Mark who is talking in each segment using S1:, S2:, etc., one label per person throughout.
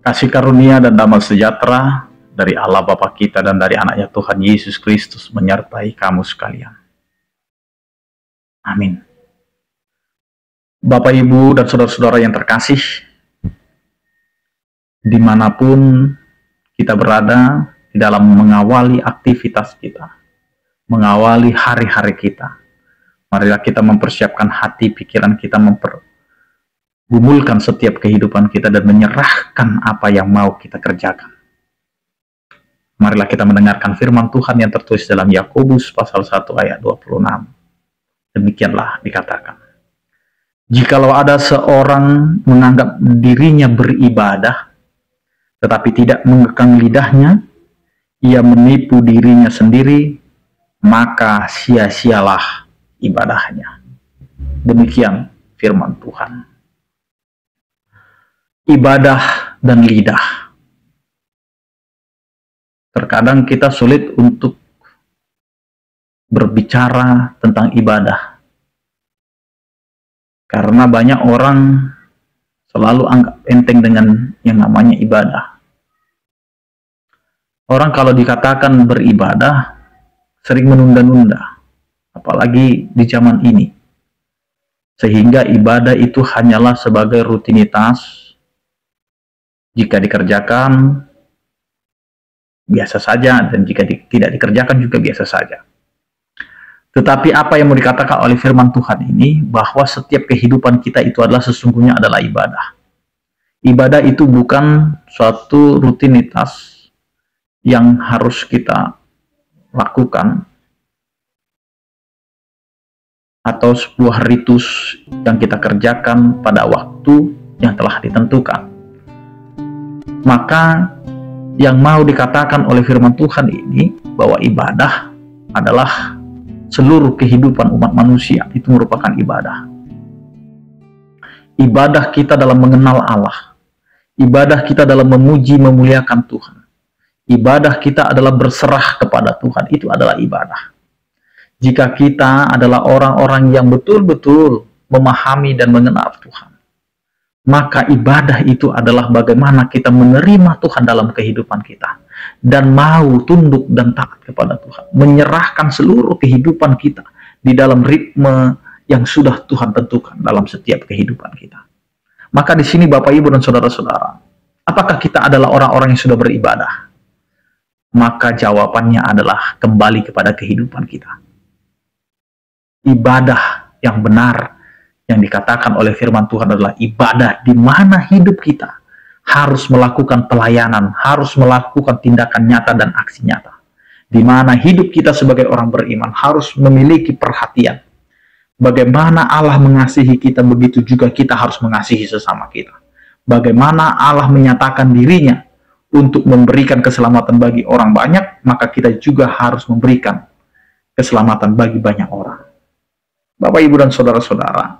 S1: Kasih karunia dan damai sejahtera dari Allah Bapa kita dan dari anaknya Tuhan Yesus Kristus menyertai kamu sekalian. Amin. Bapak, Ibu, dan saudara-saudara yang terkasih, dimanapun kita berada di dalam mengawali aktivitas kita, mengawali hari-hari kita, marilah kita mempersiapkan hati, pikiran kita, gumulkan setiap kehidupan kita dan menyerahkan apa yang mau kita kerjakan. Marilah kita mendengarkan firman Tuhan yang tertulis dalam Yakobus pasal 1 ayat 26. Demikianlah dikatakan, jikalau ada seorang menganggap dirinya beribadah, tetapi tidak mengekang lidahnya, ia menipu dirinya sendiri, maka sia-sialah ibadahnya. Demikian firman Tuhan. Ibadah dan lidah. Terkadang kita sulit untuk berbicara tentang ibadah. Karena banyak orang selalu anggap enteng dengan yang namanya ibadah. Orang kalau dikatakan beribadah, sering menunda-nunda. Apalagi di zaman ini. Sehingga ibadah itu hanyalah sebagai rutinitas. Jika dikerjakan, biasa saja, dan jika tidak dikerjakan juga biasa saja. Tetapi apa yang mau dikatakan oleh firman Tuhan ini, bahwa setiap kehidupan kita itu adalah sesungguhnya adalah ibadah. Ibadah itu bukan suatu rutinitas yang harus kita lakukan, atau sebuah ritus yang kita kerjakan pada waktu yang telah ditentukan. Maka yang mau dikatakan oleh firman Tuhan ini, bahwa ibadah adalah seluruh kehidupan umat manusia, itu merupakan ibadah. Ibadah kita dalam mengenal Allah. Ibadah kita dalam memuji, memuliakan Tuhan. Ibadah kita adalah berserah kepada Tuhan, itu adalah ibadah. Jika kita adalah orang-orang yang betul-betul memahami dan mengenal Tuhan, maka ibadah itu adalah bagaimana kita menerima Tuhan dalam kehidupan kita, dan mau tunduk dan taat kepada Tuhan, menyerahkan seluruh kehidupan kita di dalam ritme yang sudah Tuhan tentukan dalam setiap kehidupan kita. Maka di sini Bapak, Ibu, dan saudara-saudara, apakah kita adalah orang-orang yang sudah beribadah? Maka jawabannya adalah kembali kepada kehidupan kita. Ibadah yang benar yang dikatakan oleh firman Tuhan adalah ibadah di mana hidup kita harus melakukan pelayanan, harus melakukan tindakan nyata dan aksi nyata. Di mana hidup kita sebagai orang beriman harus memiliki perhatian. Bagaimana Allah mengasihi kita, begitu juga kita harus mengasihi sesama kita. Bagaimana Allah menyatakan dirinya untuk memberikan keselamatan bagi orang banyak, maka kita juga harus memberikan keselamatan bagi banyak orang. Bapak, Ibu, dan saudara-saudara,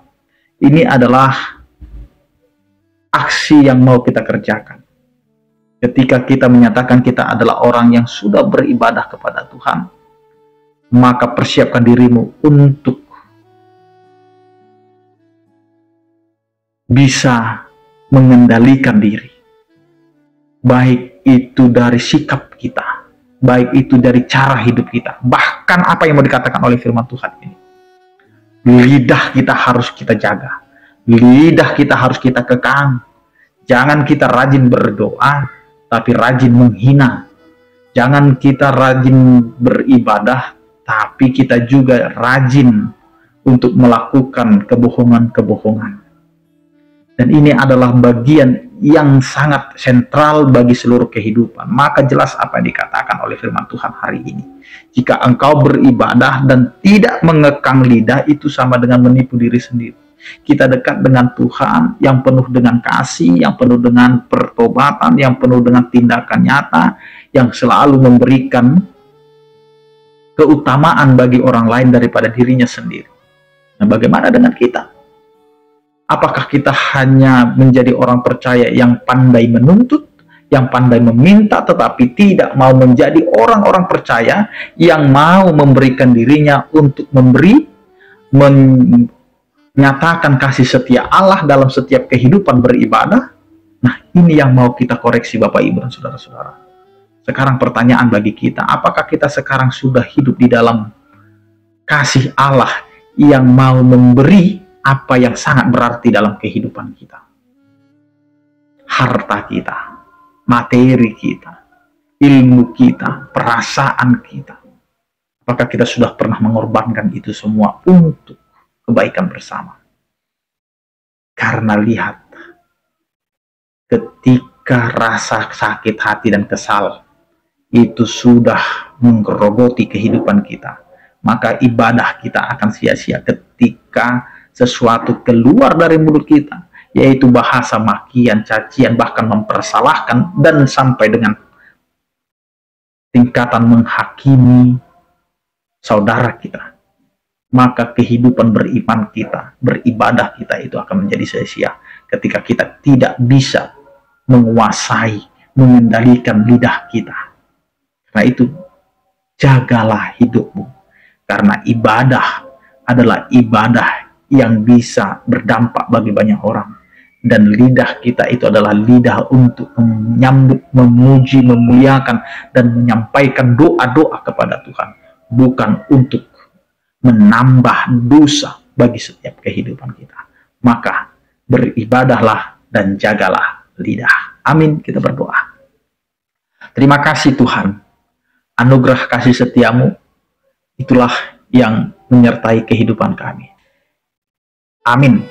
S1: ini adalah aksi yang mau kita kerjakan. Ketika kita menyatakan kita adalah orang yang sudah beribadah kepada Tuhan, maka persiapkan dirimu untuk bisa mengendalikan diri. Baik itu dari sikap kita, baik itu dari cara hidup kita, bahkan apa yang mau dikatakan oleh firman Tuhan ini. Lidah kita harus kita jaga. Lidah kita harus kita kekang. Jangan kita rajin berdoa, tapi rajin menghina. Jangan kita rajin beribadah, tapi kita juga rajin untuk melakukan kebohongan-kebohongan. Dan ini adalah bagian yang sangat sentral bagi seluruh kehidupan. Maka jelas apa yang dikatakan oleh firman Tuhan hari ini. Jika engkau beribadah dan tidak mengekang lidah, itu sama dengan menipu diri sendiri. Kita dekat dengan Tuhan yang penuh dengan kasih, yang penuh dengan pertobatan, yang penuh dengan tindakan nyata, yang selalu memberikan keutamaan bagi orang lain daripada dirinya sendiri. Nah, bagaimana dengan kita? Apakah kita hanya menjadi orang percaya yang pandai menuntut, yang pandai meminta, tetapi tidak mau menjadi orang-orang percaya yang mau memberikan dirinya untuk memberi, menyatakan kasih setia Allah dalam setiap kehidupan beribadah? Nah, ini yang mau kita koreksi Bapak Ibu dan saudara-saudara. Sekarang pertanyaan bagi kita, apakah kita sekarang sudah hidup di dalam kasih Allah yang mau memberi apa yang sangat berarti dalam kehidupan kita? Harta kita, materi kita, ilmu kita, perasaan kita. Apakah kita sudah pernah mengorbankan itu semua untuk kebaikan bersama? Karena lihat, ketika rasa sakit hati dan kesal itu sudah menggerogoti kehidupan kita, maka ibadah kita akan sia-sia ketika sesuatu keluar dari mulut kita, yaitu bahasa makian, cacian, bahkan mempersalahkan, dan sampai dengan tingkatan menghakimi saudara kita. Maka kehidupan beriman kita, beribadah kita itu akan menjadi sia-sia ketika kita tidak bisa menguasai, mengendalikan lidah kita. Karena itu, jagalah hidupmu. Karena ibadah adalah ibadah yang bisa berdampak bagi banyak orang. Dan lidah kita itu adalah lidah untuk menyambut, memuji, memuliakan, dan menyampaikan doa-doa kepada Tuhan. Bukan untuk menambah dosa bagi setiap kehidupan kita. Maka beribadahlah dan jagalah lidah. Amin. Kita berdoa. Terima kasih Tuhan. Anugerah kasih setiamu itulah yang menyertai kehidupan kami. Amin.